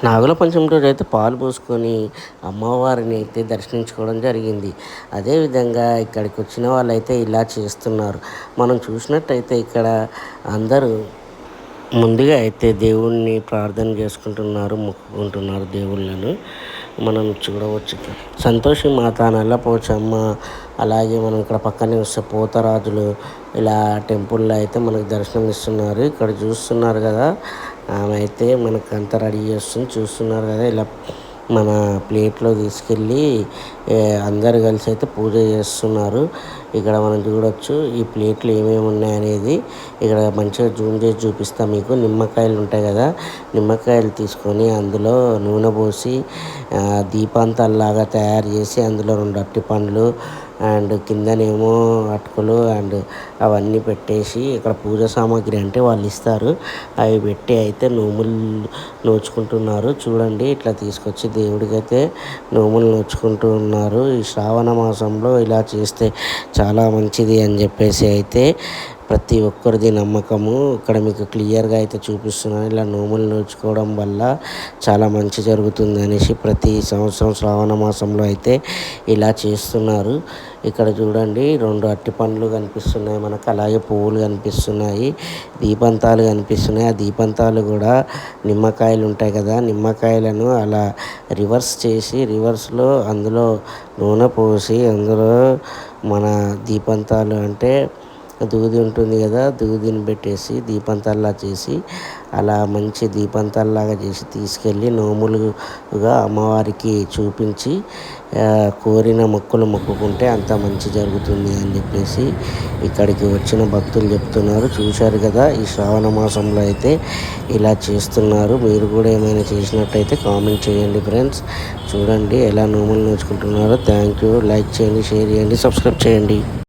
నాగుల పంచమి రోజు అయితే పాలు పోసుకొని అమ్మవారిని అయితే దర్శించుకోవడం జరిగింది. అదేవిధంగా ఇక్కడికి వచ్చిన వాళ్ళైతే ఇలా చేస్తున్నారు. మనం చూసినట్టయితే ఇక్కడ అందరూ ముందుగా అయితే దేవుణ్ణి ప్రార్థన చేసుకుంటున్నారు, మొక్కుకుంటున్నారు దేవుళ్ళను మనం చూడవచ్చు. సంతోషి మాత, నల్లపోచమ్మ, అలాగే మనం ఇక్కడ పక్కనే వస్తే పోతరాజులు ఇలా టెంపుల్లో అయితే మనకు దర్శనం ఇస్తున్నారు. ఇక్కడ చూస్తున్నారు కదా, ఆమె అయితే మనకు అంతా రెడీ చేస్తుంది. చూస్తున్నారు కదా, ఇలా మన ప్లేట్లో తీసుకెళ్ళి అందరు కలిసి అయితే పూజ చేస్తున్నారు. ఇక్కడ మనం చూడొచ్చు ఈ ప్లేట్లు ఏమేమి ఉన్నాయనేది. ఇక్కడ మంచిగా జూమ్ చేసి చూపిస్తాం మీకు. నిమ్మకాయలు ఉంటాయి కదా, నిమ్మకాయలు తీసుకొని అందులో నూనె పోసి దీపాంతాల్లాగా తయారు చేసి అందులో 2 అరటి పండ్లు అండ్ కిందనేమో అటుకులు అండ్ అవన్నీ పెట్టేసి ఇక్కడ పూజ సామాగ్రి అంటే వాళ్ళు ఇస్తారు, అవి పెట్టి అయితే నోములు నోచుకుంటున్నారు. చూడండి, ఇట్లా తీసుకొచ్చి దేవుడికి అయితే నోములు నోచుకుంటూ ఉన్నారు. ఈ శ్రావణ మాసంలో ఇలా చేస్తే చాలా మంచిది అని చెప్పేసి అయితే ప్రతి ఒక్కరిది నమ్మకము. ఇక్కడ మీకు క్లియర్గా అయితే చూపిస్తున్నాను. ఇలా నోములు నోచుకోవడం వల్ల చాలా మంచి జరుగుతుంది అనేసి ప్రతి సంవత్సరం శ్రావణ మాసంలో అయితే ఇలా చేస్తున్నారు. ఇక్కడ చూడండి, 2 అరటి పండ్లు కనిపిస్తున్నాయి మనకు, అలాగే పువ్వులు కనిపిస్తున్నాయి, దీపంతాలు కనిపిస్తున్నాయి. ఆ దీపంతాలు కూడా నిమ్మకాయలు ఉంటాయి కదా, నిమ్మకాయలను అలా రివర్స్ చేసి రివర్స్లో అందులో నూనె పోసి అందులో మన దీపంతాలు అంటే దూది ఉంటుంది కదా, దూదిని పెట్టేసి దీపంతాల్లా చేసి అలా మంచి దీపంతాల్లాగా చేసి తీసుకెళ్ళి నోములుగా అమ్మవారికి చూపించి కోరిన మొక్కులు మొక్కుకుంటే అంత మంచి జరుగుతుంది అని చెప్పేసి ఇక్కడికి వచ్చిన భక్తులు చెప్తున్నారు. చూశారు కదా, ఈ శ్రావణ మాసంలో అయితే ఇలా చేస్తున్నారు. మీరు కూడా ఏమైనా చేసినట్టయితే కామెంట్ చేయండి ఫ్రెండ్స్. చూడండి ఎలా నోములు నోచుకుంటున్నారో. Thank you. లైక్ చేయండి, షేర్ చేయండి, సబ్స్క్రైబ్ చేయండి.